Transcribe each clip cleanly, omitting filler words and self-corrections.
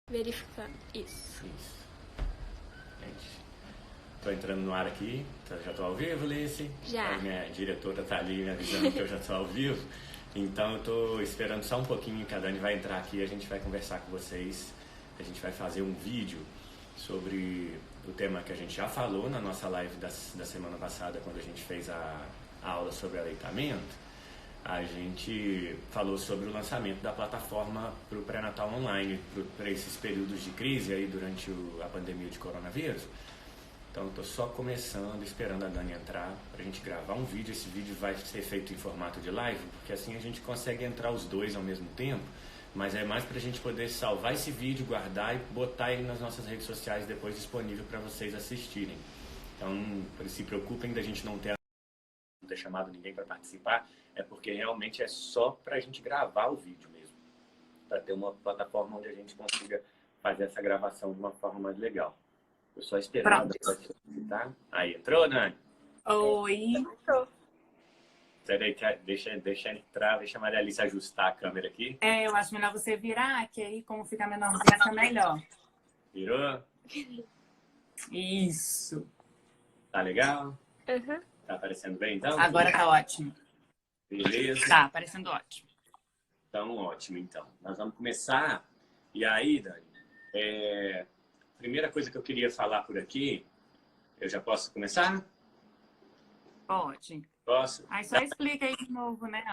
Verificar. Isso. Isso. Gente, tô entrando no ar aqui. Já tô ao vivo, Lice? Já. A minha diretora tá ali me avisando que eu já tô ao vivo. Então eu tô esperando só um pouquinho que a Dani vai entrar aqui. A gente vai conversar com vocês. A gente vai fazer um vídeo sobre o tema que a gente já falou na nossa live da semana passada, quando a gente fez a aula sobre aleitamento. A gente falou sobre o lançamento da plataforma para o pré-natal online, para esses períodos de crise aí durante a pandemia de coronavírus. Então estou só começando, esperando a Dani entrar para a gente gravar um vídeo. Esse vídeo vai ser feito em formato de live, porque assim a gente consegue entrar os dois ao mesmo tempo, mas é mais para a gente poder salvar esse vídeo, guardar e botar ele nas nossas redes sociais depois disponível para vocês assistirem. Então se preocupem da gente não ter chamado ninguém para participar, é porque realmente é só para a gente gravar o vídeo mesmo, para ter uma plataforma onde a gente consiga fazer essa gravação de uma forma mais legal. Eu só esperando a Dani tá? Aí, entrou, Dani? Oi. Peraí, deixa entrar, deixa a Maria Alice ajustar a câmera aqui. Eu acho melhor você virar, que aí como fica menorzinha, fica melhor. Virou? Isso. Tá legal? Uhum. Tá aparecendo bem, então? Agora tá ótimo. Beleza? Tá, parecendo ótimo. Então, ótimo, então. Nós vamos começar. E aí, Dani, primeira coisa que eu queria falar por aqui, eu já posso começar? Pode. Posso? Aí só explica aí de novo, né?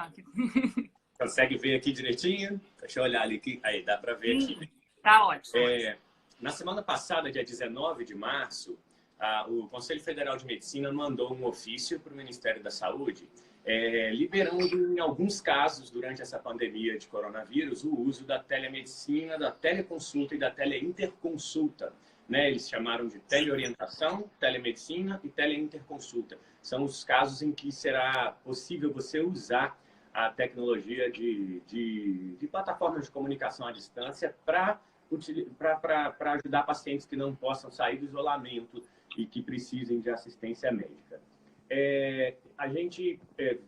Consegue ver aqui direitinho? Deixa eu olhar ali. Aí, dá para ver aqui. Tá ótimo. Na semana passada, dia 19 de março, o Conselho Federal de Medicina mandou um ofício para o Ministério da Saúde liberando, em alguns casos, durante essa pandemia de coronavírus, o uso da telemedicina, da teleconsulta e da teleinterconsulta. Né? Eles chamaram de teleorientação, telemedicina e teleinterconsulta. São os casos em que será possível você usar a tecnologia de plataformas de comunicação à distância para ajudar pacientes que não possam sair do isolamento e que precisem de assistência médica. A gente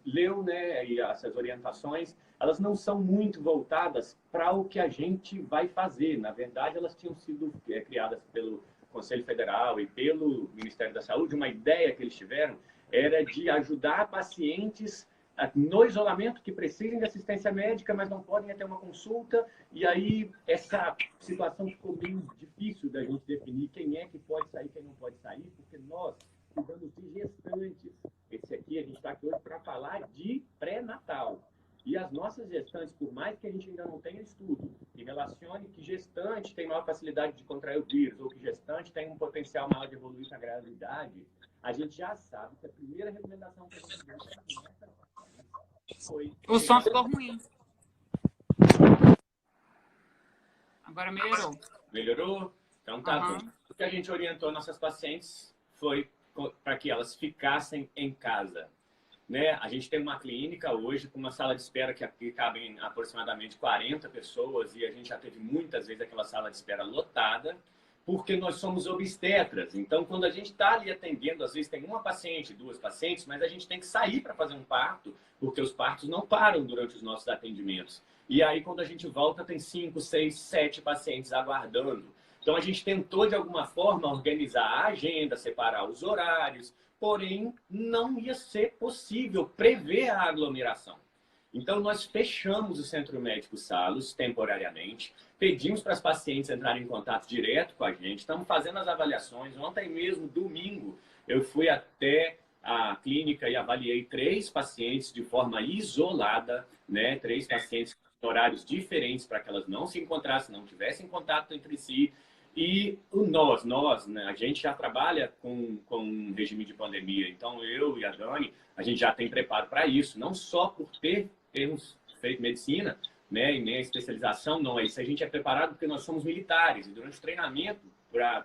leu, né, e essas orientações, elas não são muito voltadas para o que a gente vai fazer. Na verdade, elas tinham sido criadas pelo Conselho Federal e pelo Ministério da Saúde. Uma ideia que eles tiveram era de ajudar pacientes no isolamento que precisem de assistência médica, mas não podem ter uma consulta. E aí essa situação ficou meio difícil da gente definir quem é que pode sair, quem não pode sair, porque nós cuidamos de gestantes. Esse aqui, a gente está aqui hoje para falar de pré-natal. E as nossas gestantes, por mais que a gente ainda não tenha estudo que relacione que gestante tem maior facilidade de contrair o vírus, ou que gestante tem um potencial maior de evoluir na gravidade, a gente já sabe que a primeira recomendação que a gente deu foi... O som ficou ruim. Agora melhorou. Melhorou? Então tá bom. O que a gente orientou nossas pacientes foi para que elas ficassem em casa. Né? A gente tem uma clínica hoje com uma sala de espera que aqui cabem aproximadamente 40 pessoas e a gente já teve muitas vezes aquela sala de espera lotada, porque nós somos obstetras. Então, quando a gente está ali atendendo, às vezes tem uma paciente, duas pacientes, mas a gente tem que sair para fazer um parto, porque os partos não param durante os nossos atendimentos. E aí, quando a gente volta, tem 5, 6, 7 pacientes aguardando. Então, a gente tentou, de alguma forma, organizar a agenda, separar os horários, porém, não ia ser possível prever a aglomeração. Então, nós fechamos o Centro Médico Salos temporariamente, pedimos para as pacientes entrarem em contato direto com a gente, estamos fazendo as avaliações. Ontem mesmo, domingo, eu fui até a clínica e avaliei 3 pacientes de forma isolada, né? 3 pacientes em horários diferentes para que elas não se encontrassem, não tivessem contato entre si. E nós, né, a gente já trabalha com regime de pandemia, então eu e a Dani, a gente já tem preparo para isso, não só por termos feito medicina, né, e nem a especialização, não, isso a gente é preparado porque nós somos militares, e durante o treinamento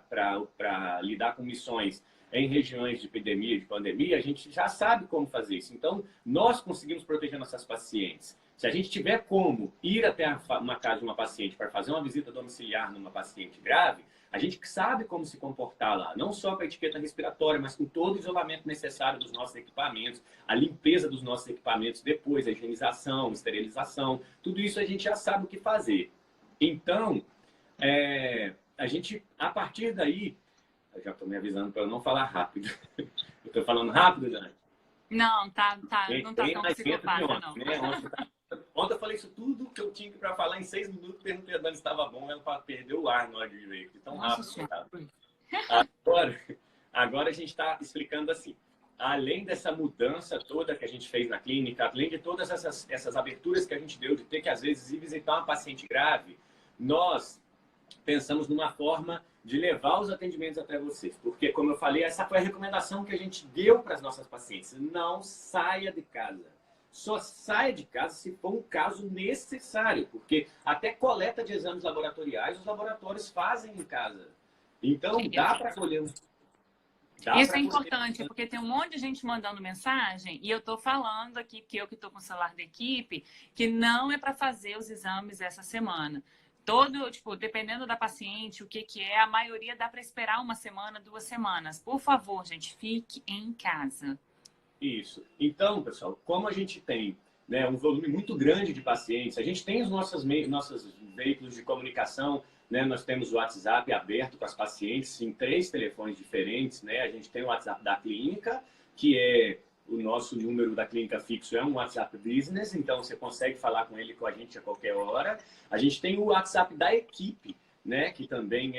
para lidar com missões em regiões de epidemia, de pandemia, a gente já sabe como fazer isso. Então, nós conseguimos proteger nossas pacientes. Se a gente tiver como ir até uma casa de uma paciente para fazer uma visita domiciliar numa paciente grave, a gente sabe como se comportar lá, não só com a etiqueta respiratória, mas com todo o isolamento necessário dos nossos equipamentos, a limpeza dos nossos equipamentos depois, a higienização, esterilização, tudo isso a gente já sabe o que fazer. Então, A gente, a partir daí, eu já estou me avisando para eu não falar rápido. Eu estou falando rápido, Dani? Não, não tá tão Mais psicopata, ontem, não. né? Ontem eu falei isso tudo que eu tinha para falar em 6 minutos, perguntei a Dani se estava bom, ela perdeu o ar na hora de ver, tão rápido. Agora a gente está explicando assim, além dessa mudança toda que a gente fez na clínica, além de todas essas aberturas que a gente deu de ter que, às vezes, ir visitar uma paciente grave, nós pensamos numa forma de levar os atendimentos até vocês. Porque, como eu falei, essa foi a recomendação que a gente deu para as nossas pacientes. Não saia de casa. Só saia de casa se for um caso necessário. Porque até coleta de exames laboratoriais, os laboratórios fazem em casa. Então, dá para colher Isso é importante, porque tem um monte de gente mandando mensagem e eu estou falando aqui, porque eu que estou com o celular da equipe, que não é para fazer os exames essa semana. Dependendo da paciente, o que é, a maioria dá para esperar 1 semana, 2 semanas. Por favor, gente, fique em casa. Isso. Então, pessoal, como a gente tem, né, um volume muito grande de pacientes, a gente tem os nossos veículos de comunicação, né? Nós temos o WhatsApp aberto para as pacientes em 3 telefones diferentes, né? A gente tem o WhatsApp da clínica, que é o nosso número da clínica fixo, é um WhatsApp Business, então você consegue falar com ele, com a gente a qualquer hora. A gente tem o WhatsApp da equipe, né? Que também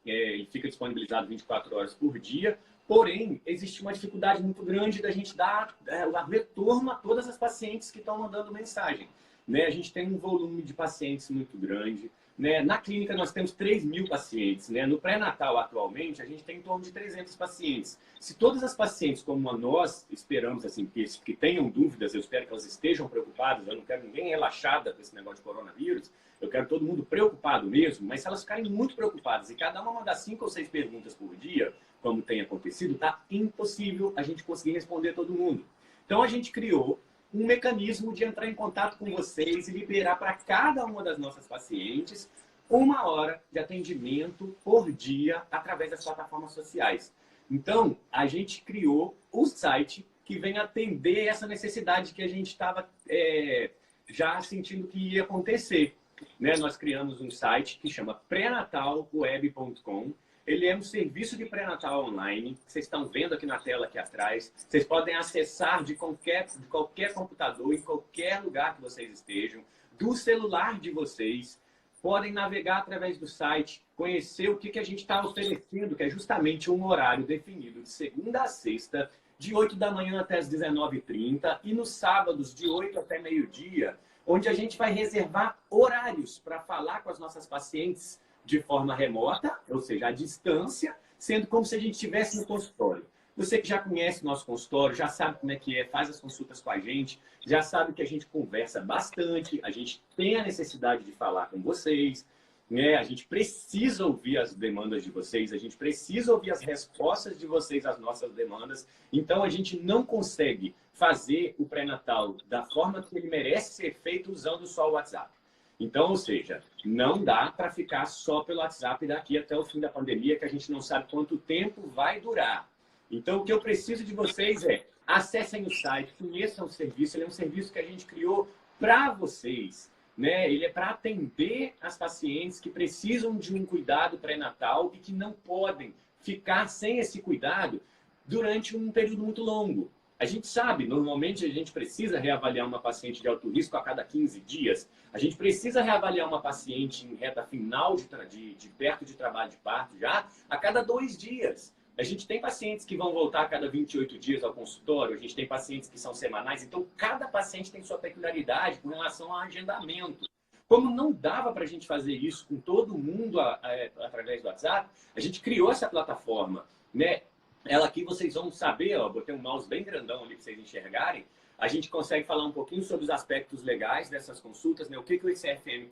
ele fica disponibilizado 24 horas por dia. Porém, existe uma dificuldade muito grande da gente dar o retorno a todas as pacientes que estão mandando mensagem, né? A gente tem um volume de pacientes muito grande, né? Na clínica, nós temos 3.000 pacientes. Né? No pré-natal, atualmente, a gente tem em torno de 300 pacientes. Se todas as pacientes, como nós esperamos, assim, que tenham dúvidas, eu espero que elas estejam preocupadas, eu não quero ninguém relaxada com esse negócio de coronavírus, eu quero todo mundo preocupado mesmo, mas se elas ficarem muito preocupadas e cada uma mandar 5 ou 6 perguntas por dia, como tem acontecido, tá impossível a gente conseguir responder todo mundo. Então, a gente criou um mecanismo de entrar em contato com vocês e liberar para cada uma das nossas pacientes 1 hora de atendimento por dia através das plataformas sociais. Então, a gente criou o site que vem atender essa necessidade que a gente estava já sentindo que ia acontecer. Né? Nós criamos um site que chama prenatalweb.com. Ele é um serviço de pré-natal online, que vocês estão vendo aqui na tela aqui atrás. Vocês podem acessar de qualquer computador, em qualquer lugar que vocês estejam, do celular de vocês. Podem navegar através do site, conhecer o que a gente está oferecendo, que é justamente um horário definido de segunda a sexta, de 8 da manhã até as 19h30, e nos sábados, de 8 até meio-dia, onde a gente vai reservar horários para falar com as nossas pacientes de forma remota, ou seja, à distância, sendo como se a gente estivesse no consultório. Você que já conhece o nosso consultório, já sabe como é que é, faz as consultas com a gente, já sabe que a gente conversa bastante, a gente tem a necessidade de falar com vocês, né? A gente precisa ouvir as demandas de vocês, a gente precisa ouvir as respostas de vocês às nossas demandas. Então, a gente não consegue fazer o pré-natal da forma que ele merece ser feito usando só o WhatsApp. Então, ou seja, não dá para ficar só pelo WhatsApp daqui até o fim da pandemia, que a gente não sabe quanto tempo vai durar. Então, o que eu preciso de vocês é acessem o site, conheçam o serviço. Ele é um serviço que a gente criou para vocês, né? Ele é para atender as pacientes que precisam de um cuidado pré-natal e que não podem ficar sem esse cuidado durante um período muito longo. A gente sabe, normalmente a gente precisa reavaliar uma paciente de alto risco a cada 15 dias. A gente precisa reavaliar uma paciente em reta final de perto de trabalho de parto já a cada 2 dias. A gente tem pacientes que vão voltar a cada 28 dias ao consultório, a gente tem pacientes que são semanais, então cada paciente tem sua peculiaridade com relação ao agendamento. Como não dava para a gente fazer isso com todo mundo através do WhatsApp, a gente criou essa plataforma, né? Ela aqui vocês vão saber, ó, botei um mouse bem grandão ali para vocês enxergarem. A gente consegue falar um pouquinho sobre os aspectos legais dessas consultas, né? O que o ICFM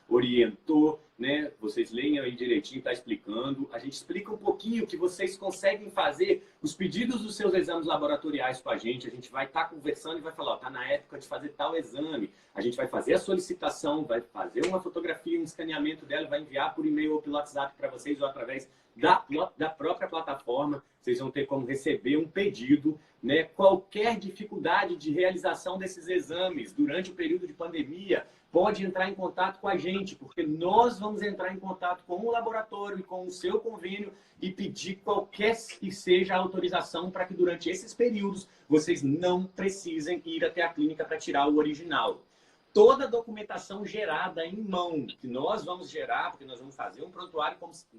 orientou, né? Vocês leem aí direitinho, está explicando. A gente explica um pouquinho que vocês conseguem fazer os pedidos dos seus exames laboratoriais com a gente. A gente vai estar conversando e vai falar, ó, tá na época de fazer tal exame. A gente vai fazer a solicitação, vai fazer uma fotografia, um escaneamento dela e vai enviar por e-mail ou pelo WhatsApp para vocês ou através da própria plataforma. Vocês vão ter como receber um pedido, né? Qualquer dificuldade de realização desses exames durante o período de pandemia, pode entrar em contato com a gente, porque nós vamos entrar em contato com o laboratório e com o seu convênio e pedir qualquer que seja a autorização para que durante esses períodos vocês não precisem ir até a clínica para tirar o original. Toda a documentação gerada em mão, que nós vamos gerar, porque nós vamos fazer um prontuário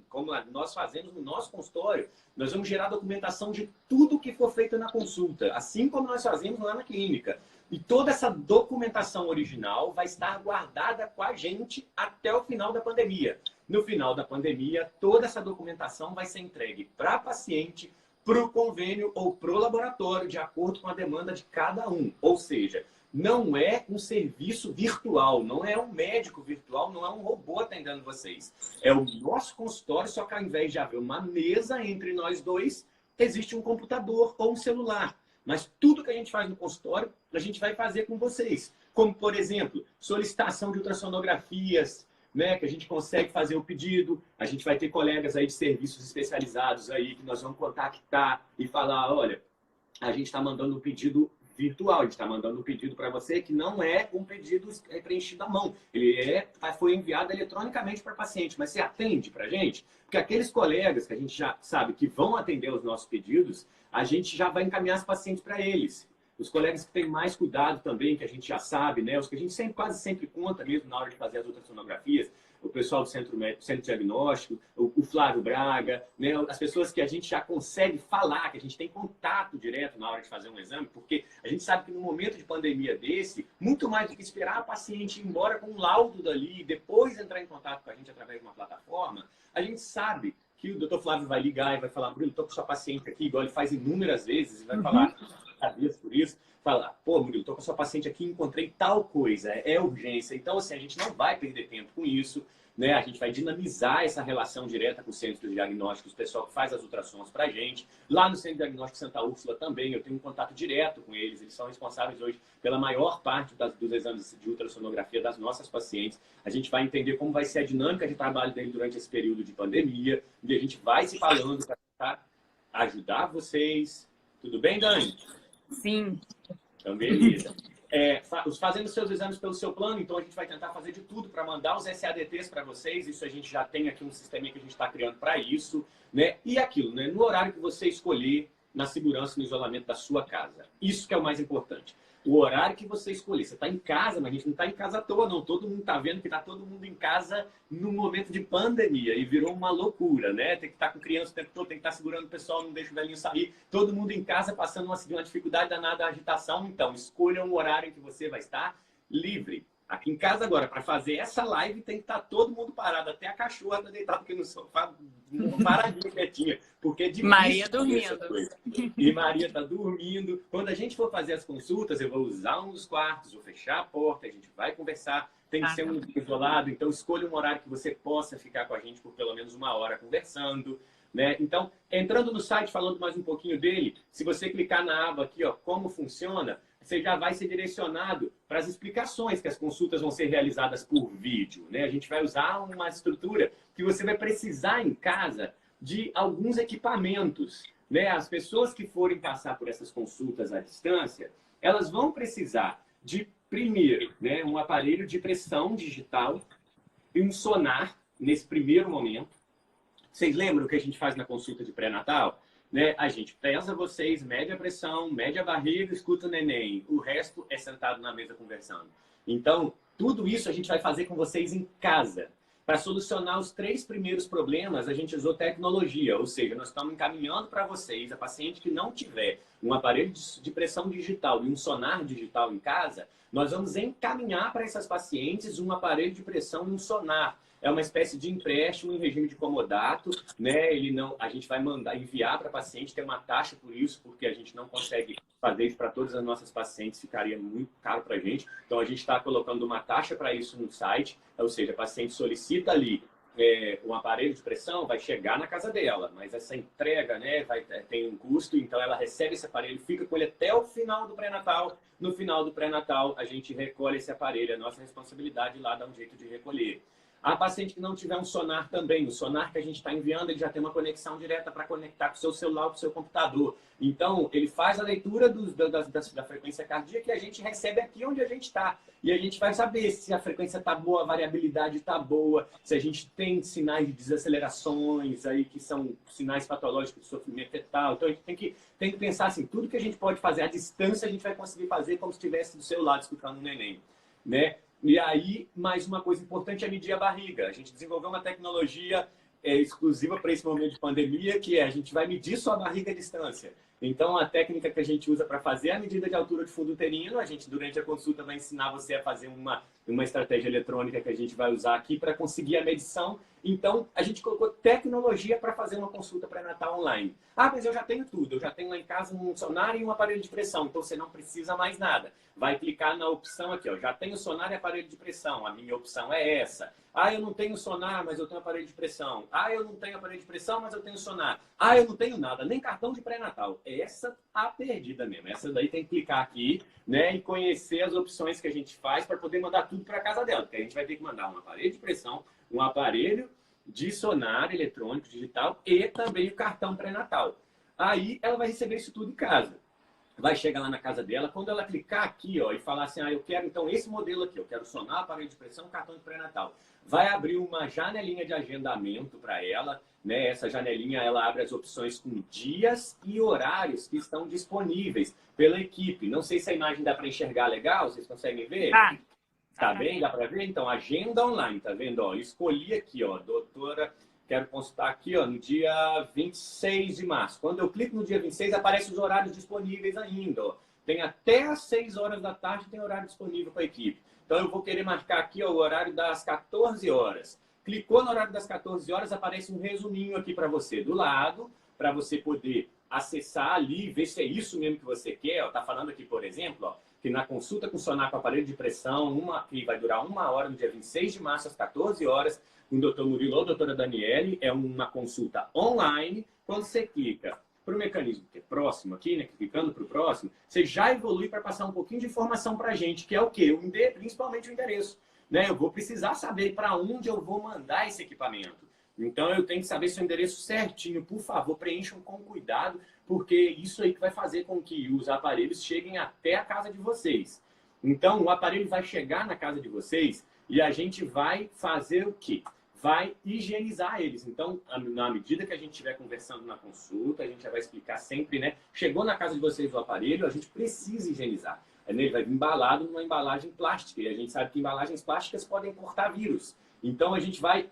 como nós fazemos no nosso consultório, nós vamos gerar documentação de tudo que for feito na consulta, assim como nós fazemos lá na clínica. E toda essa documentação original vai estar guardada com a gente até o final da pandemia. No final da pandemia, toda essa documentação vai ser entregue para a paciente, para o convênio ou para o laboratório, de acordo com a demanda de cada um. Ou seja, não é um serviço virtual, não é um médico virtual, não é um robô atendendo vocês. É o nosso consultório, só que ao invés de haver uma mesa entre nós dois, existe um computador ou um celular. Mas tudo que a gente faz no consultório, a gente vai fazer com vocês. Como, por exemplo, solicitação de ultrassonografias, né, que a gente consegue fazer o pedido. A gente vai ter colegas aí de serviços especializados aí que nós vamos contactar e falar, olha, a gente está mandando um pedido virtual, a gente está mandando um pedido para você que não é um pedido preenchido à mão. Ele foi enviado eletronicamente para o paciente, mas você atende para a gente? Porque aqueles colegas que a gente já sabe que vão atender os nossos pedidos, a gente já vai encaminhar os pacientes para eles. Os colegas que têm mais cuidado também, que a gente já sabe, né? Os que a gente quase sempre conta mesmo na hora de fazer as ultrassonografias, o pessoal do centro diagnóstico, o Flávio Braga, né? As pessoas que a gente já consegue falar, que a gente tem contato direto na hora de fazer um exame, porque a gente sabe que no momento de pandemia desse, muito mais do que esperar a paciente ir embora com um laudo dali e depois entrar em contato com a gente através de uma plataforma, a gente sabe que o Dr. Flávio vai ligar e vai falar, Murilo, estou com sua paciente aqui, igual ele faz inúmeras vezes, e vai falar, por isso, falar, pô, Murilo, estou com a sua paciente aqui, encontrei tal coisa, é urgência. Então, assim, a gente não vai perder tempo com isso, né? A gente vai dinamizar essa relação direta com o centro de diagnósticos, o pessoal que faz as ultrassons para a gente. Lá no centro de diagnóstico Santa Úrsula também, eu tenho um contato direto com eles, eles são responsáveis hoje pela maior parte dos exames de ultrassonografia das nossas pacientes. A gente vai entender como vai ser a dinâmica de trabalho dele durante esse período de pandemia, e a gente vai se falando para tentar ajudar vocês. Tudo bem, Dani? Sim. Então, beleza. Fazendo seus exames pelo seu plano, então a gente vai tentar fazer de tudo para mandar os SADTs para vocês. Isso a gente já tem aqui um sistema que a gente está criando para isso, né? E aquilo, né? No horário que você escolher, na segurança e no isolamento da sua casa. Isso que é o mais importante. O horário que você escolher. Você está em casa, mas a gente não está em casa à toa, não. Todo mundo está vendo que está todo mundo em casa no momento de pandemia e virou uma loucura, né? Tem que estar com criança o tempo todo, tem que estar segurando o pessoal, não deixa o velhinho sair. Todo mundo em casa passando uma dificuldade danada, a agitação. Então, escolha um horário em que você vai estar livre. Aqui em casa agora, para fazer essa live, tem que estar todo mundo parado, até a cachorra tá deitada aqui no sofá, paradinha, quietinha, porque é difícil. Maria dormindo. E Maria está dormindo. Quando a gente for fazer as consultas, eu vou usar um dos quartos, vou fechar a porta, a gente vai conversar. Tem que ser um isolado, então escolha um horário que você possa ficar com a gente por pelo menos uma hora conversando, né? Então, entrando no site, falando mais um pouquinho dele, se você clicar na aba aqui, ó, como funciona, você já vai ser direcionado para as explicações que as consultas vão ser realizadas por vídeo, né? A gente vai usar uma estrutura que você vai precisar em casa de alguns equipamentos, né? As pessoas que forem passar por essas consultas à distância, elas vão precisar de, primeiro, né, um aparelho de pressão digital e um sonar nesse primeiro momento. Vocês lembram o que a gente faz na consulta de pré-natal? Né? A gente pesa vocês, mede a pressão, mede a barriga, escuta o neném. O resto é sentado na mesa conversando. Então, tudo isso a gente vai fazer com vocês em casa. Para solucionar os 3 primeiros problemas, a gente usou tecnologia. Ou seja, nós estamos encaminhando para vocês, a paciente que não tiver um aparelho de pressão digital e um sonar digital em casa, nós vamos encaminhar para essas pacientes um aparelho de pressão e um sonar. É uma espécie de empréstimo em regime de comodato, né? A gente vai enviar para a paciente, tem uma taxa por isso, porque a gente não consegue fazer isso para todas as nossas pacientes, ficaria muito caro para a gente. Então, a gente está colocando uma taxa para isso no site, ou seja, a paciente solicita ali um aparelho de pressão, vai chegar na casa dela, mas essa entrega, né, tem um custo, então ela recebe esse aparelho, fica com ele até o final do pré-natal. No final do pré-natal, a gente recolhe esse aparelho, é nossa responsabilidade ir lá dar um jeito de recolher. A paciente que não tiver um sonar também, o sonar que a gente está enviando, ele já tem uma conexão direta para conectar com o seu celular ou com o seu computador. Então, ele faz a leitura da frequência cardíaca e a gente recebe aqui onde a gente está. E a gente vai saber se a frequência está boa, a variabilidade está boa, se a gente tem sinais de desacelerações aí, que são sinais patológicos de sofrimento fetal. Então, a gente tem que pensar assim, tudo que a gente pode fazer à distância, a gente vai conseguir fazer como se estivesse do seu lado escutando um neném, né? E aí, mais uma coisa importante é medir a barriga. A gente desenvolveu uma tecnologia exclusiva para esse momento de pandemia, que é a gente vai medir sua barriga à distância. Então, a técnica que a gente usa para fazer a medida de altura de fundo uterino, a gente, durante a consulta, vai ensinar você a fazer uma estratégia eletrônica que a gente vai usar aqui para conseguir a medição. Então, a gente colocou tecnologia para fazer uma consulta pré-natal online. Ah, mas eu já tenho tudo. Eu já tenho lá em casa um sonar e um aparelho de pressão. Então, você não precisa mais nada. Vai clicar na opção aqui, ó. Já tenho sonar e aparelho de pressão. A minha opção é essa. Ah, eu não tenho sonar, mas eu tenho aparelho de pressão. Ah, eu não tenho aparelho de pressão, mas eu tenho sonar. Ah, eu não tenho nada, nem cartão de pré-natal. Essa a perdida mesmo. Essa daí tem que clicar aqui, né, e conhecer as opções que a gente faz para poder mandar tudo para casa dela. Porque a gente vai ter que mandar um aparelho de pressão, um aparelho de sonar eletrônico, digital e também o cartão pré-natal. Aí ela vai receber isso tudo em casa. Vai chegar lá na casa dela, quando ela clicar aqui, ó, e falar assim, ah, eu quero então esse modelo aqui, eu quero sonar, aparelho de pressão, cartão de pré-natal. Vai abrir uma janelinha de agendamento para ela, né? Essa janelinha, ela abre as opções com dias e horários que estão disponíveis pela equipe. Não sei se a imagem dá para enxergar legal, vocês conseguem ver? Tá bem? Dá para ver? Então, agenda online, tá vendo? Ó, escolhi aqui, ó, doutora... Quero consultar aqui, ó, no dia 26 de março. Quando eu clico no dia 26, aparecem os horários disponíveis ainda. Ó. Tem até às 6 horas da tarde, tem horário disponível para a equipe. Então, eu vou querer marcar aqui, ó, o horário das 14 horas. Clicou no horário das 14 horas, aparece um resuminho aqui para você do lado, para você poder acessar ali e ver se é isso mesmo que você quer. Ó. Tá falando aqui, por exemplo, ó, que na consulta com sonar com aparelho de pressão, que vai durar 1 hora no dia 26 de março, às 14 horas, com o Dr. Murilo ou a doutora Daniele, é uma consulta online. Quando você clica para o mecanismo que é próximo aqui, né, clicando para o próximo, você já evolui para passar um pouquinho de informação para a gente, que é o quê? Principalmente o endereço. Né? Eu vou precisar saber para onde eu vou mandar esse equipamento. Então, eu tenho que saber seu endereço certinho. Por favor, preencham com cuidado, porque isso aí que vai fazer com que os aparelhos cheguem até a casa de vocês. Então, o aparelho vai chegar na casa de vocês e a gente vai fazer o quê? Vai higienizar eles. Então, na medida que a gente estiver conversando na consulta, a gente já vai explicar sempre, né? Chegou na casa de vocês o aparelho, a gente precisa higienizar. Ele vai vir embalado numa embalagem plástica. E a gente sabe que embalagens plásticas podem portar vírus. Então, a gente vai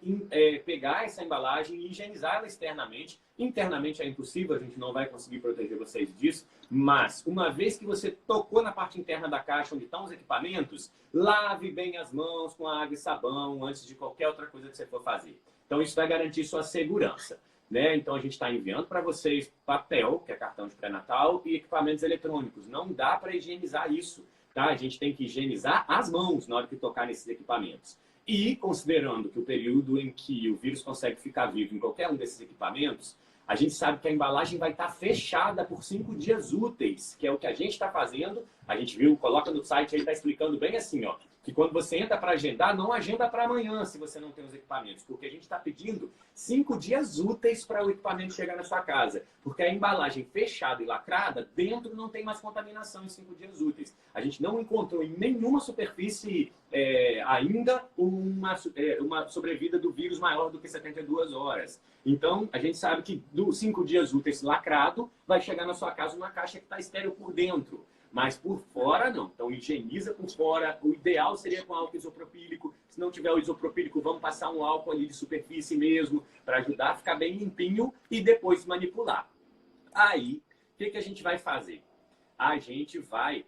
pegar essa embalagem e higienizá-la externamente. Internamente é impossível, a gente não vai conseguir proteger vocês disso. Mas, uma vez que você tocou na parte interna da caixa onde estão os equipamentos, lave bem as mãos com água e sabão antes de qualquer outra coisa que você for fazer. Então, isso vai garantir sua segurança. Né? Então, a gente está enviando para vocês papel, que é cartão de pré-natal, e equipamentos eletrônicos. Não dá para higienizar isso. Tá? A gente tem que higienizar as mãos na hora que tocar nesses equipamentos. E, considerando que o período em que o vírus consegue ficar vivo em qualquer um desses equipamentos, a gente sabe que a embalagem vai estar fechada por 5 dias úteis, que é o que a gente está fazendo. A gente viu, coloca no site aí, está explicando bem assim, ó, que quando você entra para agendar, não agenda para amanhã se você não tem os equipamentos, porque a gente está pedindo 5 dias úteis para o equipamento chegar na sua casa, porque a embalagem fechada e lacrada, dentro não tem mais contaminação em 5 dias úteis. A gente não encontrou em nenhuma superfície ainda uma sobrevida do vírus maior do que 72 horas. Então, a gente sabe que dos 5 dias úteis lacrado, vai chegar na sua casa uma caixa que está estéril por dentro. Mas por fora, não. Então, higieniza por fora. O ideal seria com álcool isopropílico. Se não tiver o isopropílico, vamos passar um álcool ali de superfície mesmo, para ajudar a ficar bem limpinho e depois manipular. Aí, o que a gente vai fazer? A gente vai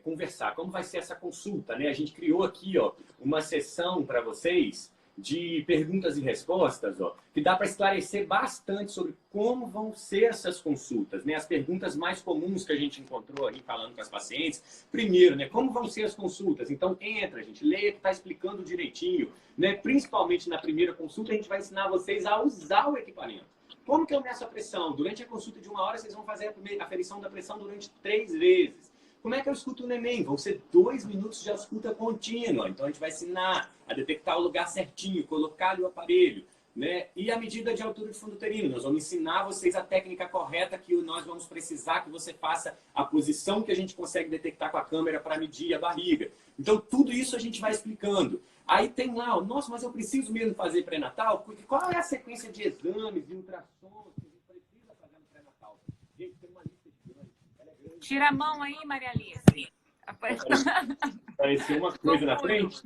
conversar. Como vai ser essa consulta? Né? A gente criou aqui, ó, uma sessão para vocês de perguntas e respostas, ó, que dá para esclarecer bastante sobre como vão ser essas consultas, né? As perguntas mais comuns que a gente encontrou aí falando com as pacientes. Primeiro, né, como vão ser as consultas? Então, entra, gente, leia que está explicando direitinho, né? Principalmente na primeira consulta, a gente vai ensinar vocês a usar o equipamento. Como que eu meço a pressão? Durante a consulta de 1 hora, vocês vão fazer a aferição da pressão durante 3 vezes. Como é que eu escuto o neném? Vão ser 2 minutos de escuta contínua. Então, a gente vai ensinar a detectar o lugar certinho, colocar ali o aparelho, né? E a medida de altura de fundo uterino. Nós vamos ensinar vocês a técnica correta que nós vamos precisar que você faça a posição que a gente consegue detectar com a câmera para medir a barriga. Então, tudo isso a gente vai explicando. Aí tem lá, nossa, mas eu preciso mesmo fazer pré-natal? Qual é a sequência de exames, de ultrassons que a gente precisa fazer no pré-natal? Gente, tem uma lista de exames. Ela é grande. Tira a mão aí, Maria Alice. Apareceu uma coisa na frente?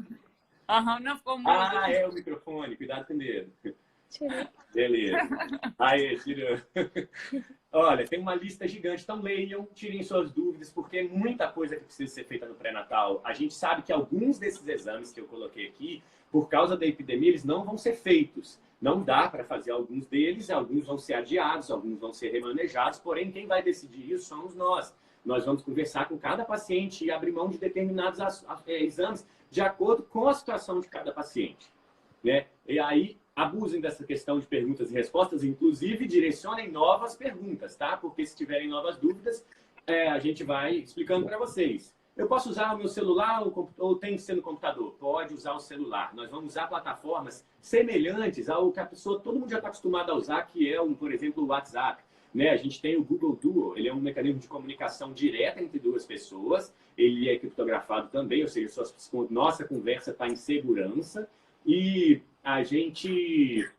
Aham, não ficou mudo. Ah, é o microfone. Cuidado com o dedo. Tirei. Beleza. Aí, tirou. Olha, tem uma lista gigante. Então, leiam, tirem suas dúvidas, porque é muita coisa que precisa ser feita no pré-natal. A gente sabe que alguns desses exames que eu coloquei aqui, por causa da epidemia, eles não vão ser feitos. Não dá para fazer alguns deles, alguns vão ser adiados, alguns vão ser remanejados, porém, quem vai decidir isso somos nós. Nós vamos conversar com cada paciente e abrir mão de determinados exames de acordo com a situação de cada paciente, né? E aí, abusem dessa questão de perguntas e respostas, inclusive direcionem novas perguntas, tá? Porque se tiverem novas dúvidas, a gente vai explicando para vocês. Eu posso usar o meu celular ou tem que ser no computador? Pode usar o celular. Nós vamos usar plataformas semelhantes ao que a pessoa, todo mundo já está acostumado a usar, que é, por exemplo, o WhatsApp. Né? A gente tem o Google Duo, ele é um mecanismo de comunicação direta entre duas pessoas, ele é criptografado também, ou seja, nossa conversa está em segurança e a gente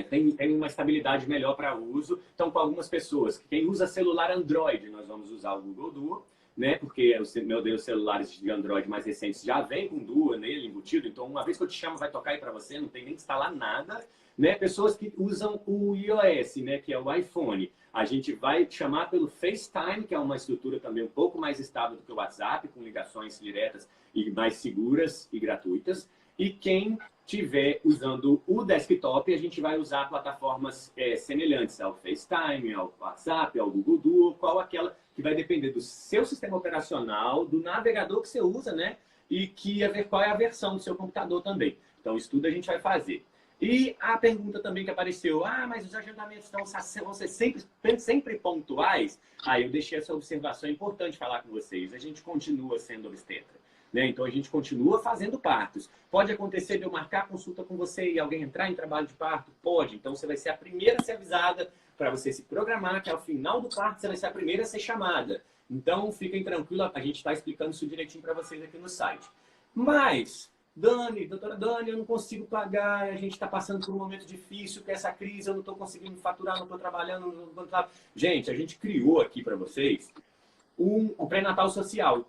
tem uma estabilidade melhor para uso. Então, com algumas pessoas, quem usa celular Android, nós vamos usar o Google Duo, né? Porque os meus celulares de Android mais recentes já vem com Duo nele embutido, então uma vez que eu te chamo vai tocar aí para você, não tem nem que instalar nada. Né? Pessoas que usam o iOS, né? Que é o iPhone. A gente vai chamar pelo FaceTime, que é uma estrutura também um pouco mais estável do que o WhatsApp, com ligações diretas e mais seguras e gratuitas. E quem estiver usando o desktop, a gente vai usar plataformas semelhantes ao FaceTime, ao WhatsApp, ao Google Duo, qual aquela que vai depender do seu sistema operacional, do navegador que você usa, né? E qual é a versão do seu computador também. Então, isso tudo a gente vai fazer. E a pergunta também que apareceu, mas os agendamentos vão ser sempre pontuais? Eu deixei essa observação importante falar com vocês. A gente continua sendo obstetra, né? Então, a gente continua fazendo partos. Pode acontecer de eu marcar consulta com você e alguém entrar em trabalho de parto? Pode. Então, você vai ser a primeira a ser avisada para você se programar, que ao final do parto você vai ser a primeira a ser chamada. Então, fiquem tranquilos, a gente está explicando isso direitinho para vocês aqui no site. Mas... doutora Dani, eu não consigo pagar, a gente está passando por um momento difícil, com essa crise, eu não estou conseguindo faturar, não estou trabalhando, não tô... Gente, a gente criou aqui para vocês um pré-natal social.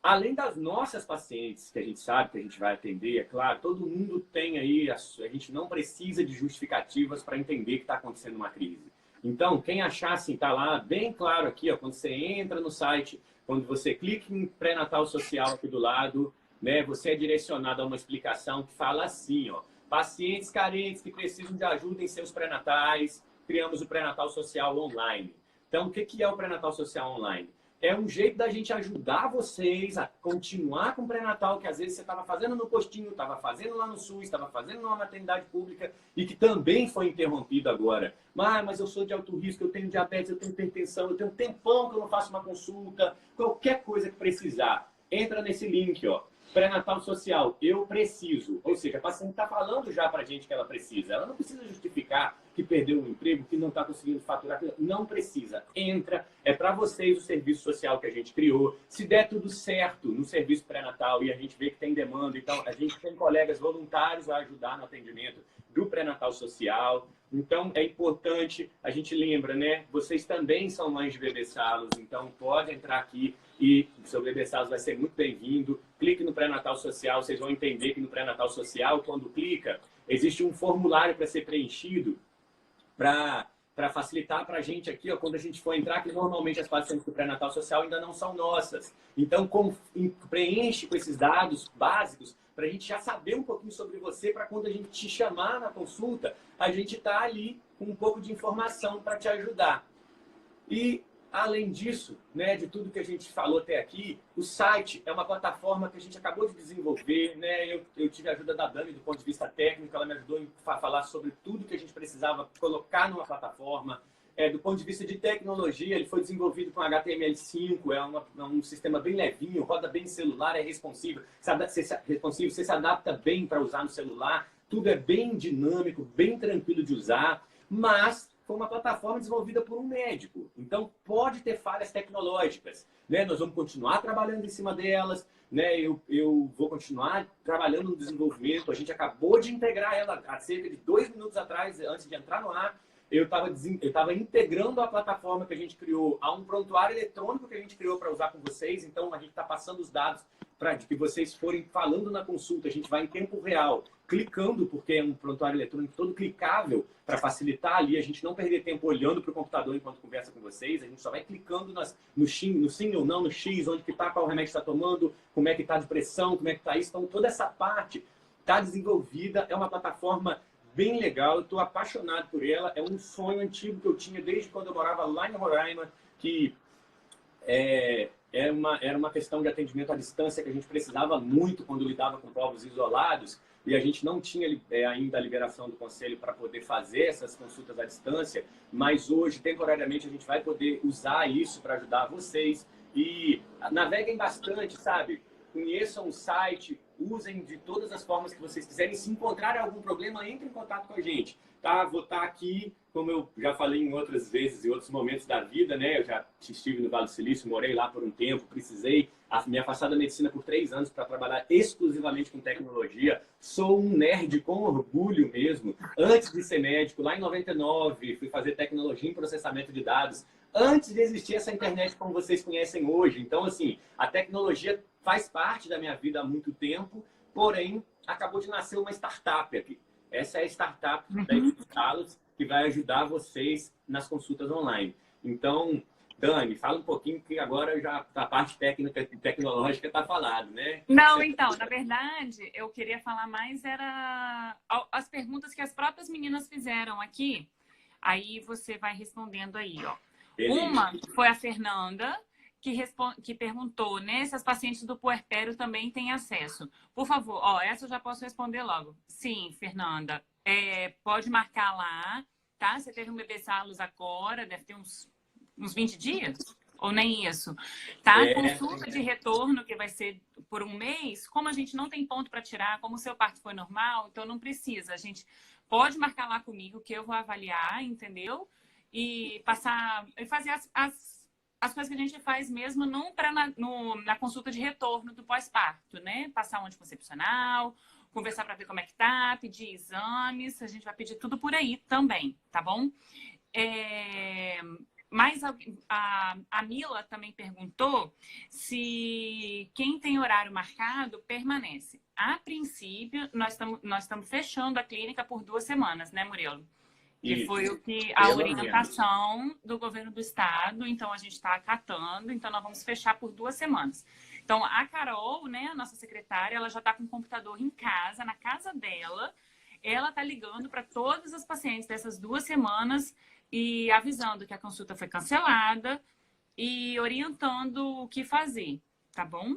Além das nossas pacientes, que a gente sabe que a gente vai atender, é claro, todo mundo tem aí, a gente não precisa de justificativas para entender que está acontecendo uma crise. Então, quem achar assim, está lá bem claro aqui, ó, quando você entra no site, quando você clica em pré-natal social aqui do lado, né, você é direcionado a uma explicação que fala assim, ó, pacientes carentes que precisam de ajuda em seus pré-natais, criamos o pré-natal social online. Então, o que é o pré-natal social online? É um jeito da gente ajudar vocês a continuar com o pré-natal, que às vezes você estava fazendo no postinho, estava fazendo lá no SUS, estava fazendo numa maternidade pública e que também foi interrompido agora. Mas eu sou de alto risco, eu tenho diabetes, eu tenho hipertensão, eu tenho um tempão que eu não faço uma consulta, qualquer coisa que precisar. Entra nesse link, ó. Pré-natal social, eu preciso. Ou seja, a paciente está falando já para a gente que ela precisa. Ela não precisa justificar que perdeu o emprego, que não está conseguindo faturar. Não precisa. Entra. É para vocês o serviço social que a gente criou. Se der tudo certo no serviço pré-natal e a gente vê que tem demanda, então a gente tem colegas voluntários a ajudar no atendimento do pré-natal social. Então, é importante, a gente lembra, né? Vocês também são mães de bebê salos, então pode entrar aqui e o seu bebê salos vai ser muito bem-vindo. Clique no pré-natal social, vocês vão entender que no pré-natal social, quando clica, existe um formulário para ser preenchido para facilitar para a gente aqui, ó, quando a gente for entrar, que normalmente as pacientes do pré-natal social ainda não são nossas. Então, preenche com esses dados básicos para a gente já saber um pouquinho sobre você, para quando a gente te chamar na consulta, a gente está ali com um pouco de informação para te ajudar. E, além disso, né, de tudo que a gente falou até aqui, o site é uma plataforma que a gente acabou de desenvolver, né? Eu tive a ajuda da Dani do ponto de vista técnico, ela me ajudou a falar sobre tudo que a gente precisava colocar numa plataforma. do ponto de vista de tecnologia, ele foi desenvolvido com HTML5, é um sistema bem levinho, roda bem no celular, é responsivo, você se adapta bem para usar no celular, tudo é bem dinâmico, bem tranquilo de usar, mas foi uma plataforma desenvolvida por um médico. Então, pode ter falhas tecnológicas, né? Nós vamos continuar trabalhando em cima delas, né? Eu vou continuar trabalhando no desenvolvimento. A gente acabou de integrar ela há cerca de 2 minutos atrás, antes de entrar no ar. Eu estava integrando a plataforma que a gente criou a um prontuário eletrônico que a gente criou para usar com vocês. Então, a gente está passando os dados para que vocês forem falando na consulta. A gente vai em tempo real, clicando, porque é um prontuário eletrônico todo clicável, para facilitar ali, a gente não perder tempo olhando para o computador enquanto conversa com vocês. A gente só vai clicando no sim ou não, no X, onde que está, qual remédio está tomando, como é que está de pressão, como é que está isso. Então, toda essa parte está desenvolvida. É uma plataforma bem legal, eu estou apaixonado por ela. É um sonho antigo que eu tinha desde quando eu morava lá em Roraima, que era uma questão de atendimento à distância que a gente precisava muito quando lidava com povos isolados, e a gente não tinha ainda a liberação do conselho para poder fazer essas consultas à distância, mas hoje, temporariamente, a gente vai poder usar isso para ajudar vocês. E naveguem bastante, sabe? Conheçam o site, usem de todas as formas que vocês quiserem. Se encontrarem algum problema, entre em contato com a gente. Tá? Vou estar aqui, como eu já falei em outras vezes, em outros momentos da vida, né? Eu já estive no Vale do Silício, morei lá por um tempo, precisei me afastar da medicina por 3 anos para trabalhar exclusivamente com tecnologia. Sou um nerd com orgulho mesmo. Antes de ser médico, lá em 99, fui fazer tecnologia em processamento de dados. Antes de existir essa internet como vocês conhecem hoje. Então, assim, a tecnologia faz parte da minha vida há muito tempo, porém, acabou de nascer uma startup aqui. Essa é a startup da Equipe Salos, que vai ajudar vocês nas consultas online. Então, Dani, fala um pouquinho, que agora já a parte técnica e tecnológica está falado, né? Não, então, na verdade, eu queria falar mais era as perguntas que as próprias meninas fizeram aqui. Aí você vai respondendo aí, ó. Beleza. Uma foi a Fernanda, que perguntou, né, se as pacientes do puerpério também têm acesso. Por favor, ó, essa eu já posso responder logo. Sim, Fernanda, pode marcar lá, tá? Você teve um bebê Salos agora, deve ter uns 20 dias, ou nem isso, tá? Consulta de retorno, que vai ser por 1 mês, como a gente não tem ponto para tirar, como o seu parto foi normal, então não precisa. A gente pode marcar lá comigo, que eu vou avaliar, entendeu? E passar, e fazer as coisas que a gente faz mesmo na consulta de retorno do pós-parto, né? Passar um anticoncepcional, conversar para ver como é que tá, pedir exames, a gente vai pedir tudo por aí também, tá bom? Mas a Mila também perguntou se quem tem horário marcado permanece. A princípio, nós estamos fechando a clínica por 2 semanas, né, Murilo? Que foi a orientação do governo do estado, então a gente está acatando, então nós vamos fechar por 2 semanas. Então a Carol, né, a nossa secretária, ela já está com o computador em casa, na casa dela, ela está ligando para todas as pacientes dessas 2 semanas e avisando que a consulta foi cancelada e orientando o que fazer, tá bom?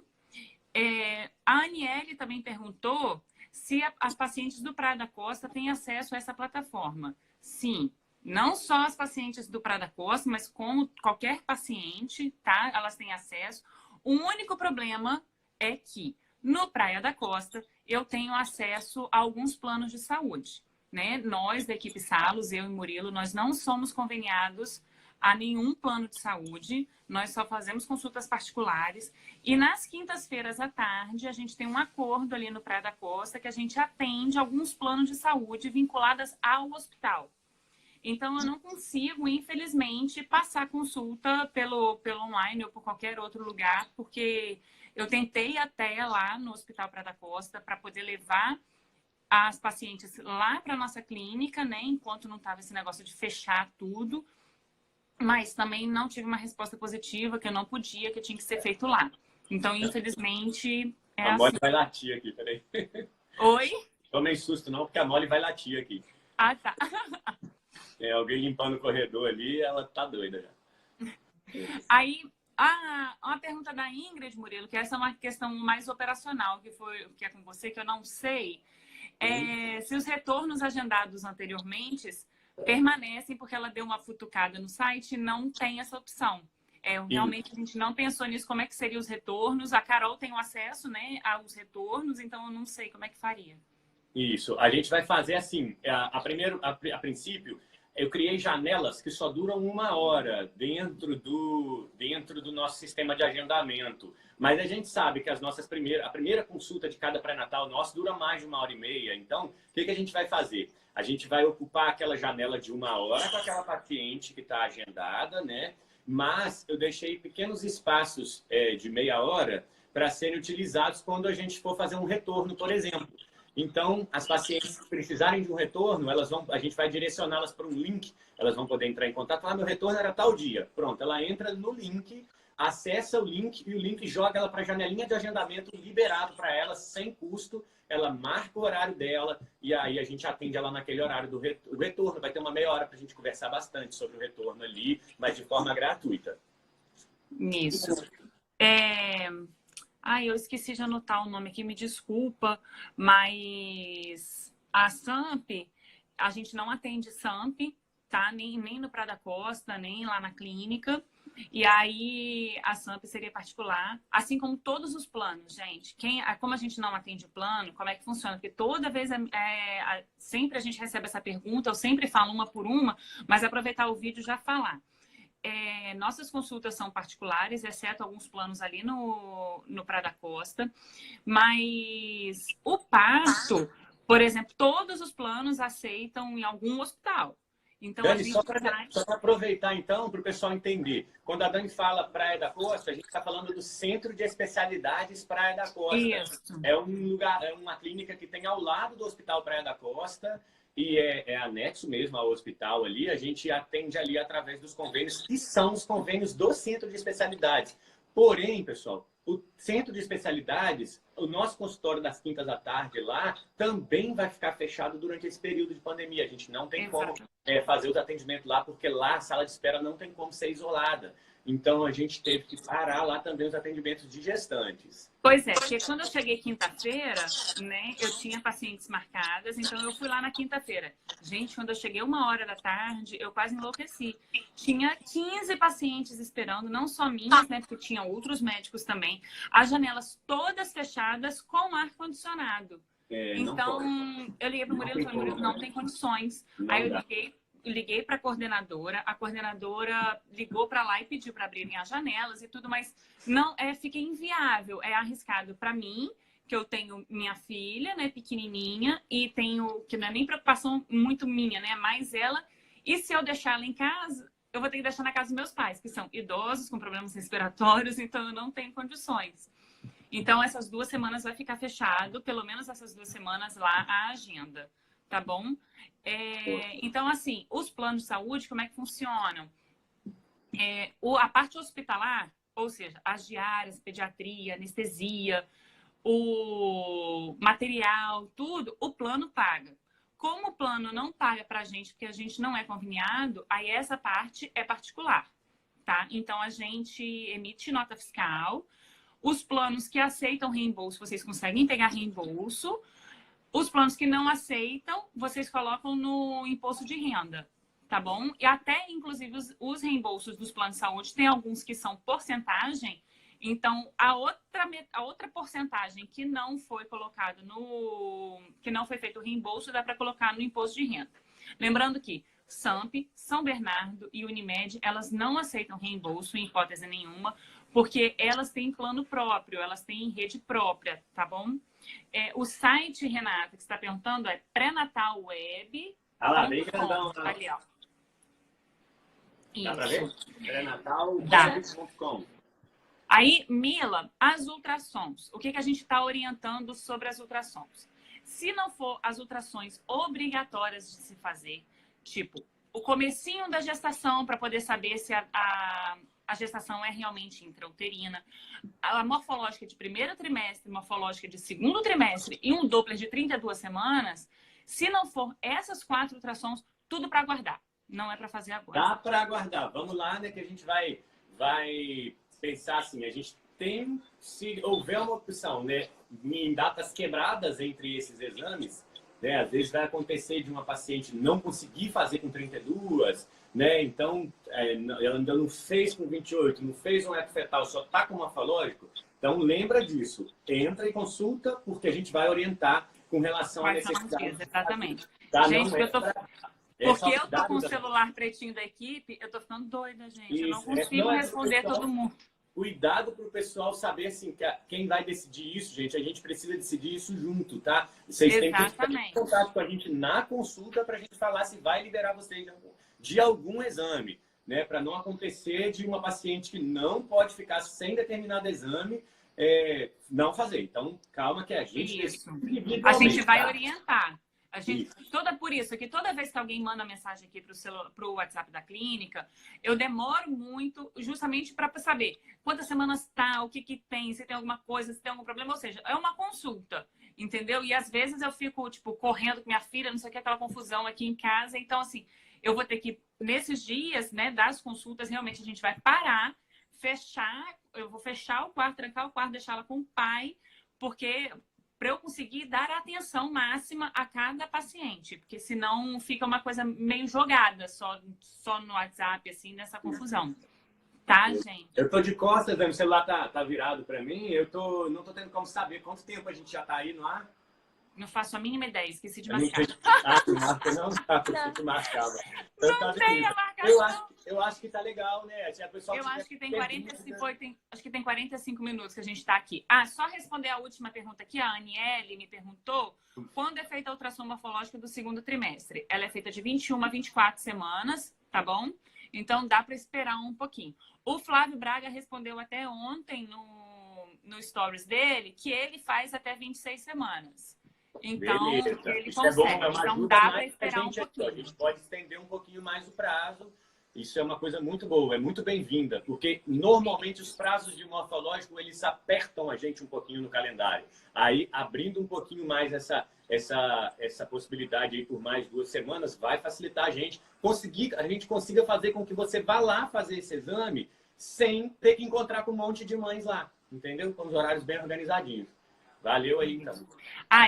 A Aniele também perguntou se as pacientes do Praia da Costa têm acesso a essa plataforma. Sim, não só as pacientes do Praia da Costa, mas como qualquer paciente, tá? Elas têm acesso. O único problema é que no Praia da Costa eu tenho acesso a alguns planos de saúde, né? Nós, da Equipe Salos, eu e Murilo, nós não somos conveniados a nenhum plano de saúde, nós só fazemos consultas particulares e nas quintas-feiras à tarde a gente tem um acordo ali no Praia da Costa que a gente atende alguns planos de saúde vinculados ao hospital. Então eu não consigo, infelizmente, passar consulta pelo online ou por qualquer outro lugar, porque eu tentei até lá no Hospital Praia da Costa para poder levar as pacientes lá para a nossa clínica, né, enquanto não estava esse negócio de fechar tudo, mas também não tive uma resposta positiva, que eu não podia, que tinha que ser feito lá. Então, infelizmente, a Molly vai latir aqui, peraí. Oi? Tomei susto não, porque a Molly vai latir aqui. Ah, tá. Alguém limpando o corredor ali, ela tá doida já. Aí, uma pergunta da Ingrid, Murilo, que essa é uma questão mais operacional, que é com você, que eu não sei. Se os retornos agendados anteriormente permanecem porque ela deu uma futucada no site e não tem essa opção. Realmente a gente não pensou nisso, como é que seriam os retornos. A Carol tem o acesso, né, aos retornos, então eu não sei como é que faria. Isso. A gente vai fazer assim, a princípio, eu criei janelas que só duram 1 hora dentro do nosso sistema de agendamento. Mas a gente sabe que a primeira consulta de cada pré-natal nosso dura mais de 1 hora e meia. Então, o que a gente vai fazer? A gente vai ocupar aquela janela de 1 hora com aquela paciente que está agendada, né? Mas eu deixei pequenos espaços de meia hora para serem utilizados quando a gente for fazer um retorno, por exemplo. Então, as pacientes que precisarem de um retorno, a gente vai direcioná-las para um link, elas vão poder entrar em contato. Meu retorno era tal dia. Pronto, ela entra no link, acessa o link e o link joga ela para a janelinha de agendamento liberado para ela, sem custo. Ela marca o horário dela e aí a gente atende ela naquele horário do retorno. Vai ter uma meia hora para a gente conversar bastante sobre o retorno ali, mas de forma gratuita. Isso. Eu esqueci de anotar o nome aqui, me desculpa, mas a SAMP, a gente não atende SAMP, tá? Nem no Prada Costa, nem lá na clínica. E aí a SAMP seria particular, assim como todos os planos, gente. Como a gente não atende o plano, como é que funciona? Porque toda vez sempre a gente recebe essa pergunta, eu sempre falo uma por uma, mas aproveitar o vídeo e já falar. Nossas consultas são particulares, exceto alguns planos ali no Prada Costa, mas o parto, por exemplo, todos os planos aceitam em algum hospital. Então, Dani, só para aproveitar, então, para o pessoal entender. Quando a Dani fala Praia da Costa, a gente está falando do Centro de Especialidades Praia da Costa. Isso. É um lugar, é uma clínica que tem ao lado do Hospital Praia da Costa e é anexo mesmo ao hospital ali. A gente atende ali através dos convênios, que são os convênios do Centro de Especialidades. Porém, pessoal, o Centro de Especialidades, o nosso consultório das quintas à tarde lá, também vai ficar fechado durante esse período de pandemia. A gente não tem como fazer os atendimentos lá, porque lá a sala de espera não tem como ser isolada. Então, a gente teve que parar lá também os atendimentos de gestantes. Pois é, porque quando eu cheguei quinta-feira, né, eu tinha pacientes marcadas, então eu fui lá na quinta-feira. Gente, quando eu cheguei 1 hora da tarde, eu quase enlouqueci. Tinha 15 pacientes esperando, não só minhas, né, porque tinha outros médicos também. As janelas todas fechadas com ar-condicionado. Então, eu liguei para o Murilo e falei, Murilo, não tem condições. Aí eu liguei para a coordenadora ligou para lá e pediu para abrirem as janelas e tudo, mas não fica inviável, é arriscado para mim, que eu tenho minha filha, né, pequenininha, e tenho, que não é nem preocupação muito minha, né, mais ela, e se eu deixar ela em casa, eu vou ter que deixar na casa dos meus pais, que são idosos, com problemas respiratórios, então eu não tenho condições. Então, essas 2 semanas vai ficar fechado, pelo menos essas 2 semanas lá, a agenda, tá bom? Então, assim, os planos de saúde, como é que funcionam? A parte hospitalar, ou seja, as diárias, pediatria, anestesia, o material, tudo, o plano paga. Como o plano não paga pra gente, porque a gente não é conveniado, aí essa parte é particular, tá? Então, a gente emite nota fiscal. Os planos que aceitam reembolso, vocês conseguem pegar reembolso. Os planos que não aceitam, vocês colocam no imposto de renda, tá bom? E até, inclusive, os reembolsos dos planos de saúde, tem alguns que são porcentagem. Então, a outra porcentagem que não foi colocado que não foi feito o reembolso, dá para colocar no imposto de renda. Lembrando que SAMP, São Bernardo e Unimed, elas não aceitam reembolso em hipótese nenhuma, porque elas têm plano próprio, elas têm rede própria, tá bom? O site, Renata, que você está perguntando é pré-natalweb. Bem grandão. Ali, ó. Dá para ver? pré-natalweb.com. Aí, Mila, as ultrassons. O que a gente está orientando sobre as ultrassons? Se não for as ultrassons obrigatórias de se fazer, tipo, o comecinho da gestação para poder saber se a gestação é realmente intrauterina, a morfológica de 1º trimestre, morfológica de 2º trimestre e um Doppler de 32 semanas, se não for essas 4 ultrassons, tudo para aguardar. Não é para fazer agora. Dá para aguardar. Vamos lá, né, que a gente vai pensar assim, a gente se houver uma opção, né, em datas quebradas entre esses exames, né? Às vezes vai acontecer de uma paciente não conseguir fazer com 32, né? Então, ela ainda não fez com 28, não fez um eco fetal, só está com morfológico. Então, lembra disso. Entra e consulta, porque a gente vai orientar com relação à necessidade. Exatamente. Tá? Gente, não eu tô... Porque eu tô com o da... celular pretinho da equipe, eu tô ficando doida, gente. Isso. Eu não consigo responder todo mundo. Cuidado para o pessoal saber assim, que quem vai decidir isso, gente. A gente precisa decidir isso junto, tá? Vocês têm que estar em contato com a gente na consulta para a gente falar se vai liberar vocês de algum exame, né? Para não acontecer de uma paciente que não pode ficar sem determinado exame, não fazer. Então, calma que a gente... Isso. A gente vai orientar. A gente, por isso que toda vez que alguém manda mensagem aqui para o WhatsApp da clínica, eu demoro muito justamente para saber quantas semanas está, o que tem, se tem alguma coisa, se tem algum problema. Ou seja, é uma consulta, entendeu? E às vezes eu fico, tipo, correndo com minha filha, não sei o que, aquela confusão aqui em casa. Então, assim, eu vou ter que, nesses dias, né, das consultas, realmente a gente vai parar, eu vou fechar o quarto, trancar o quarto, deixar ela com o pai, porque... para eu conseguir dar atenção máxima a cada paciente, porque senão fica uma coisa meio jogada só no WhatsApp, assim, nessa confusão. Tá, gente? Eu tô de costas, o celular tá virado para mim, não tô tendo como saber quanto tempo a gente já tá aí no ar. Não faço a mínima ideia, esqueci de marcar. Não tá, eu marcava. Não tem a marcação. Eu acho que tá legal, né? Se a pessoa eu acho que tem 45 minutos que a gente está aqui. Só responder a última pergunta aqui. A Aniele me perguntou quando é feita a ultrassom morfológica do segundo trimestre. Ela é feita de 21 a 24 semanas, tá bom? Então dá para esperar um pouquinho. O Flávio Braga respondeu até ontem no stories dele que ele faz até 26 semanas. Então, beleza. Ele isso consegue. É bom, então dá para esperar um pouquinho. A gente pode estender um pouquinho mais o prazo. Isso é uma coisa muito boa, é muito bem-vinda, porque normalmente os prazos de morfológico, eles apertam a gente um pouquinho no calendário. Aí, abrindo um pouquinho mais essa possibilidade aí por mais 2 semanas, vai facilitar a gente consiga fazer com que você vá lá fazer esse exame sem ter que encontrar com um monte de mães lá, entendeu? Com os horários bem organizadinhos. Valeu aí, então.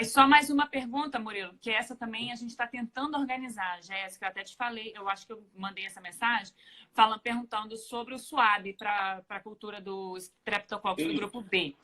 E só mais uma pergunta, Murilo, que essa também a gente está tentando organizar. Jéssica, eu até te falei, eu acho que eu mandei essa mensagem, perguntando sobre o SUAB para a cultura do Streptococcus do grupo B.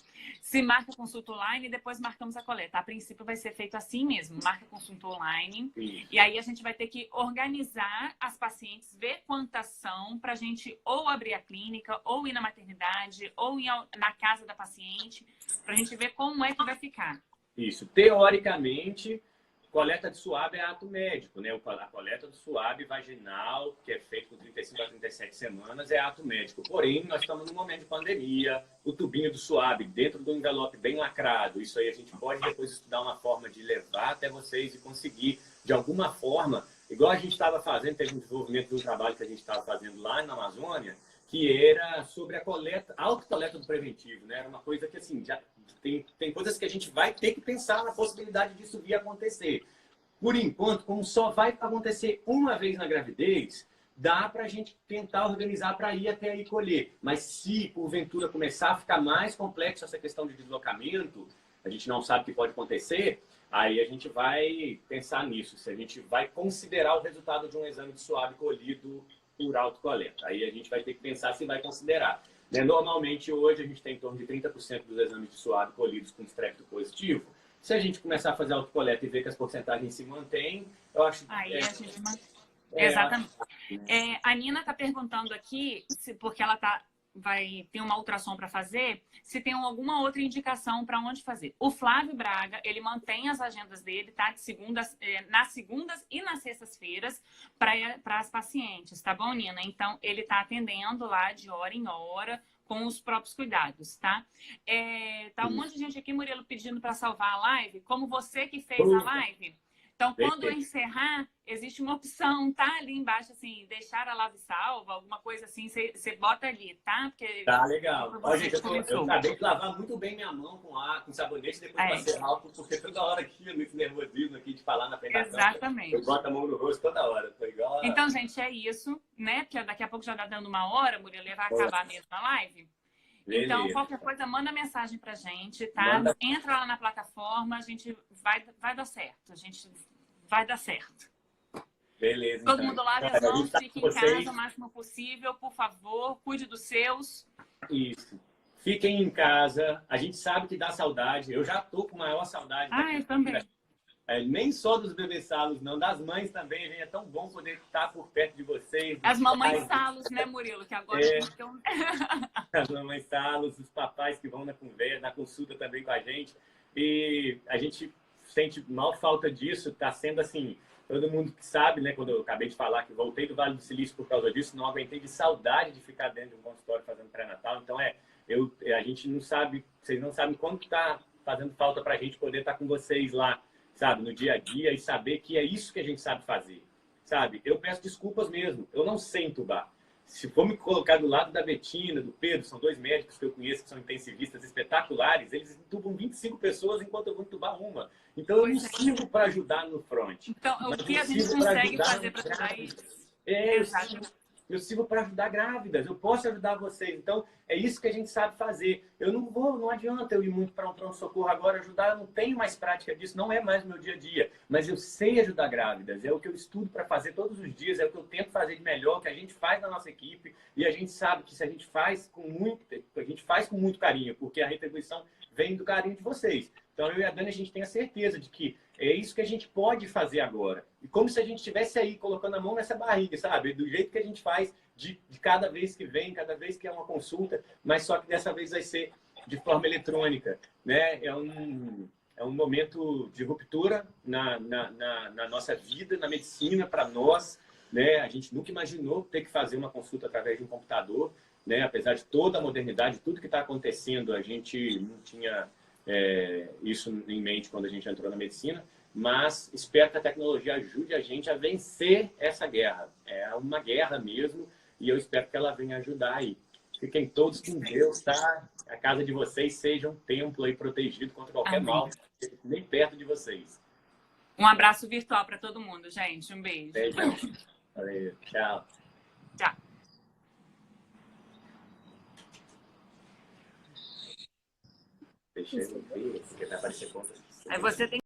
Se marca consulta online e depois marcamos a coleta. A princípio vai ser feito assim mesmo, marca consulta online. E aí a gente vai ter que organizar as pacientes, ver quantas são, para a gente ou abrir a clínica, ou ir na maternidade, ou ir na casa da paciente, para a gente ver como é que vai ficar. Isso. Teoricamente, coleta de SUAB é ato médico, né? A coleta do SUAB vaginal, que é feito com 35 a 37 semanas, é ato médico. Porém, nós estamos num momento de pandemia, o tubinho do SUAB dentro do envelope bem lacrado. Isso aí a gente pode depois estudar uma forma de levar até vocês e conseguir, de alguma forma, igual a gente estava fazendo, teve um desenvolvimento de um trabalho que a gente estava fazendo lá na Amazônia, que era sobre a autocoleta do preventivo, né? Era uma coisa que, assim, já tem coisas que a gente vai ter que pensar na possibilidade disso vir a acontecer. Por enquanto, como só vai acontecer uma vez na gravidez, dá para a gente tentar organizar para ir até aí colher. Mas se, porventura, começar a ficar mais complexo essa questão de deslocamento, a gente não sabe o que pode acontecer, aí a gente vai pensar nisso. Se a gente vai considerar o resultado de um exame de SUAB colhido por autocoleta. Aí a gente vai ter que pensar se vai considerar. Normalmente, hoje, a gente tem em torno de 30% dos exames de SUAB colhidos com strepto positivo. Se a gente começar a fazer autocoleta e ver que as porcentagens se mantêm, eu acho... Aí a gente... Exatamente. A Nina está perguntando aqui, porque ela vai ter uma ultrassom para fazer, se tem alguma outra indicação para onde fazer. O Flávio Braga, ele mantém as agendas dele, tá? Nas segundas e nas sextas-feiras para as pacientes, tá bom, Nina? Então, ele está atendendo lá de hora em hora, com os próprios cuidados, tá? Tá um monte de gente aqui, Murilo, pedindo para salvar a live. Como você que fez a live... Então, quando eu encerrar, existe uma opção, tá ali embaixo, assim, deixar a live salva, alguma coisa assim, você bota ali, tá? Porque tá legal. Ó, gente, eu acabei de lavar muito bem minha mão com sabonete, depois passei álcool, porque toda hora aqui, nesse nervosismo aqui de falar na frente. Exatamente. Eu boto a mão no rosto toda hora. Foi igual a... Então, gente, é isso, né? Porque daqui a pouco já tá dando 1 hora, Murilo, vai acabar mesmo a live. Então, Beleza. qualquer coisa, manda mensagem pra gente, tá? Manda. Entra lá na plataforma, a gente vai dar certo. A gente vai dar certo. Beleza, Todo então. mundo lave as Cara, a gente mãos, tá fique com em casa vocês. o máximo possível, por favor. Cuide dos seus. Isso. Fiquem em casa. A gente sabe que dá saudade. Eu já tô com maior saudade Ai, também. nem só dos bebês salos, não, das mães também, gente. É tão bom poder estar por perto de vocês. As Dos mamães pais, salos, né, Murilo? Que agora é, estão... as mamães salos, os papais que vão na conversa, na consulta também com a gente. E a gente sente mal falta disso. Está sendo assim, todo mundo que sabe, né? Quando eu acabei de falar que voltei do Vale do Silício por causa disso, não aguentei de saudade de ficar dentro de um consultório fazendo pré-natal. Então, a gente não sabe, vocês não sabem quanto está fazendo falta para a gente poder estar com vocês lá, sabe, no dia a dia e saber que é isso que a gente sabe fazer, sabe? Eu peço desculpas mesmo, eu não sei entubar. Se for me colocar do lado da Betina, do Pedro, são dois médicos que eu conheço que são intensivistas espetaculares, eles entubam 25 pessoas enquanto eu vou entubar uma. Então eu não sirvo para ajudar no front. Então, o que a gente sirvo consegue ajudar fazer para ajudar isso? Eu sirvo para ajudar grávidas, eu posso ajudar vocês. Então, é isso que a gente sabe fazer. Eu não adianta eu ir muito para um pronto-socorro agora ajudar, eu não tenho mais prática disso, não é mais meu dia a dia. Mas eu sei ajudar grávidas, é o que eu estudo para fazer todos os dias, é o que eu tento fazer de melhor, que a gente faz na nossa equipe, e a gente sabe que se a gente faz com muito carinho, porque a retribuição vem do carinho de vocês. Então, eu e a Dani, a gente tem a certeza de que é isso que a gente pode fazer agora. E como se a gente estivesse aí colocando a mão nessa barriga, sabe? Do jeito que a gente faz de cada vez que vem, cada vez que é uma consulta, mas só que dessa vez vai ser de forma eletrônica, né? É um momento de ruptura na nossa vida, na medicina, para nós, né? A gente nunca imaginou ter que fazer uma consulta através de um computador, né? Apesar de toda a modernidade, tudo que está acontecendo, a gente não tinha isso em mente quando a gente entrou na medicina, mas espero que a tecnologia ajude a gente a vencer essa guerra. É uma guerra mesmo, e eu espero que ela venha ajudar aí. Fiquem todos com Deus, tá? A casa de vocês seja um templo aí protegido contra qualquer mal, nem perto de vocês. Um abraço virtual para todo mundo, gente. Um beijo. Beijão. Valeu. Tchau. Tchau. Deixa eu ver, porque vai aparecer contas. Aí você tem